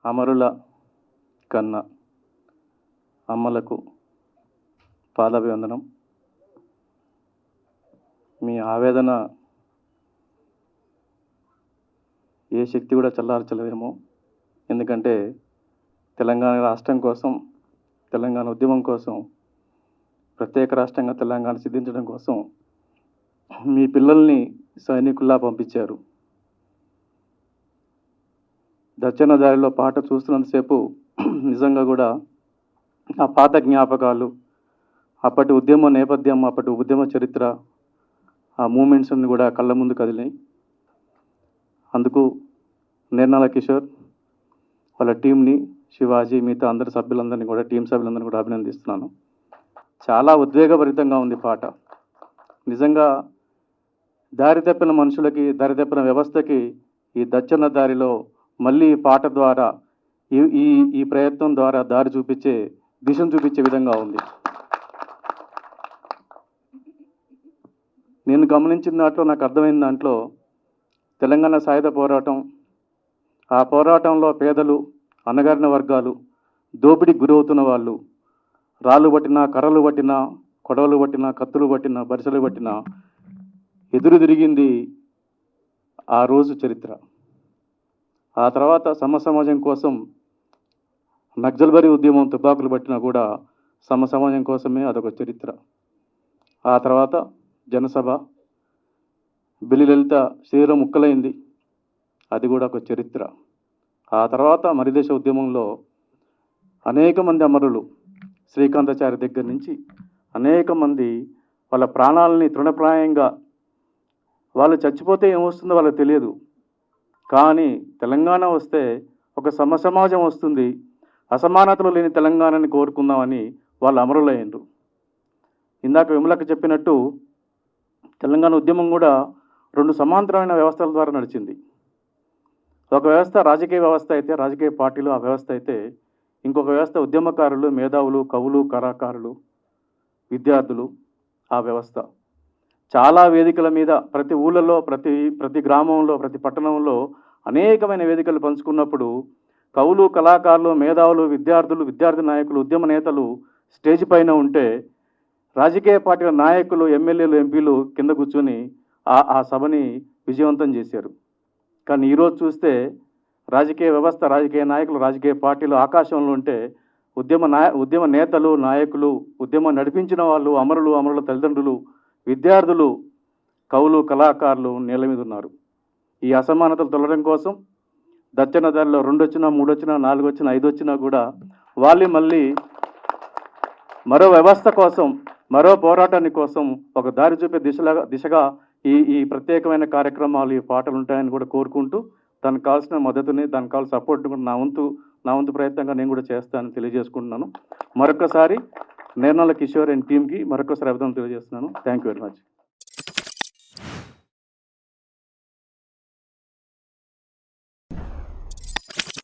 అమరుల కన్న అమ్మలకు పాదాభివందనం. మీ ఆవేదన ఏ శక్తి కూడా చల్లార్చలేదేమో. ఎందుకంటే తెలంగాణ రాష్ట్రం కోసం, తెలంగాణ ఉద్యమం కోసం, ప్రత్యేక రాష్ట్రంగా తెలంగాణ సిద్ధించడం కోసం మీ పిల్లల్ని సైనికుల్లా పంపించారు. దచ్చన్న దారిలో పాట చూస్తున్నంతసేపు నిజంగా కూడా ఆ పాత జ్ఞాపకాలు, అప్పటి ఉద్యమ నేపథ్యం, అప్పటి ఉద్యమ చరిత్ర, ఆ మూమెంట్స్ అన్ని కూడా కళ్ళ ముందు కదిలినాయి. అందుకు నిర్మల కిషోర్ వాళ్ళ టీంని, శివాజీ, మిగతా అందరి సభ్యులందరినీ కూడా, టీం సభ్యులందరినీ కూడా అభినందిస్తున్నాను. చాలా ఉద్వేగభరితంగా ఉంది పాట. నిజంగా దారి తప్పిన మనుషులకి, దారి తప్పిన వ్యవస్థకి ఈ దచ్చన్న దారిలో మళ్ళీ ఈ పాట ద్వారా, ఈ ప్రయత్నం ద్వారా దారి చూపించే, దిశను చూపించే విధంగా ఉంది. నేను గమనించిన దాంట్లో, నాకు అర్థమైన దాంట్లో, తెలంగాణ సాయుధ పోరాటం, ఆ పోరాటంలో పేదలు, అణగారిన వర్గాలు, దోపిడీకి గురవుతున్న వాళ్ళు, రాళ్ళు పట్టినా, కర్రలు పట్టినా, కొడవలు పట్టినా, కత్తులు పట్టినా, బరిసెలు పట్టినా ఎదురు తిరిగింది ఆ రోజు చరిత్ర. ఆ తర్వాత సమాజం కోసం నక్సల్బరీ ఉద్యమం తుపాకులు పట్టినా కూడా సమాజం కోసమే అదొక చరిత్ర. ఆ తర్వాత జనసభ, బిల్లి లలిత శరీరం ముక్కలైంది, అది కూడా ఒక చరిత్ర. ఆ తర్వాత మరిదేశ ఉద్యమంలో అనేక మంది అమరులు, శ్రీకాంతాచారి దగ్గర నుంచి అనేక మంది వాళ్ళ ప్రాణాలని తృణప్రాయంగా, వాళ్ళు చచ్చిపోతే ఏమొస్తుందో వాళ్ళకి తెలియదు, కానీ తెలంగాణ వస్తే ఒక సమాజం వస్తుంది, అసమానతలు లేని తెలంగాణని కోరుకుందామని వాళ్ళు అమరులయ్యారు. ఇందాక విమలకి చెప్పినట్టు తెలంగాణ ఉద్యమం కూడా రెండు సమాంతరమైన వ్యవస్థల ద్వారా నడిచింది. ఒక వ్యవస్థ రాజకీయ వ్యవస్థ అయితే, రాజకీయ పార్టీలు ఆ వ్యవస్థ అయితే, ఇంకొక వ్యవస్థ ఉద్యమకారులు, మేధావులు, కవులు, కళాకారులు, విద్యార్థులు ఆ వ్యవస్థ. చాలా వేదికల మీద, ప్రతి ఊళ్ళలో, ప్రతి గ్రామంలో, ప్రతి పట్టణంలో అనేకమైన వేదికలు పంచుకున్నప్పుడు కవులు, కళాకారులు, మేధావులు, విద్యార్థులు, విద్యార్థి నాయకులు, ఉద్యమ నేతలు స్టేజ్ పైన ఉంటే రాజకీయ పార్టీల నాయకులు, ఎమ్మెల్యేలు, ఎంపీలు కింద కూర్చొని ఆ సభని విజయవంతం చేశారు. కానీ ఈరోజు చూస్తే రాజకీయ వ్యవస్థ, రాజకీయ నాయకులు, రాజకీయ పార్టీలు ఆకాశంలో ఉంటే ఉద్యమ నేతలు, నాయకులు, ఉద్యమం నడిపించిన వాళ్ళు, అమరుల తల్లిదండ్రులు, విద్యార్థులు, కవులు, కళాకారులు నేల మీద ఉన్నారు. ఈ అసమానతలు తొలగడం కోసం దచ్చన్న దారిలో 2 వచ్చినా, 3 వచ్చినా, 4 వచ్చినా, 5 వచ్చినా కూడా వాళ్ళు మళ్ళీ మరో వ్యవస్థ కోసం, మరో పోరాటాన్ని కోసం ఒక దారి చూపే దిశగా ఈ ప్రత్యేకమైన కార్యక్రమాలు, ఈ పాటలు ఉంటాయని కూడా కోరుకుంటూ, దానికి కావాల్సిన మద్దతుని, దానికి కావాల్సిన సపోర్ట్ని కూడా నా వంతు ప్రయత్నంగా నేను కూడా చేస్తానని తెలియజేసుకుంటున్నాను. మరొకసారి నిర్మల కిషోర్ అండ్ టీమ్కి మరొకసారి అభినందనలు తెలియజేస్తున్నాను. Thank you very much.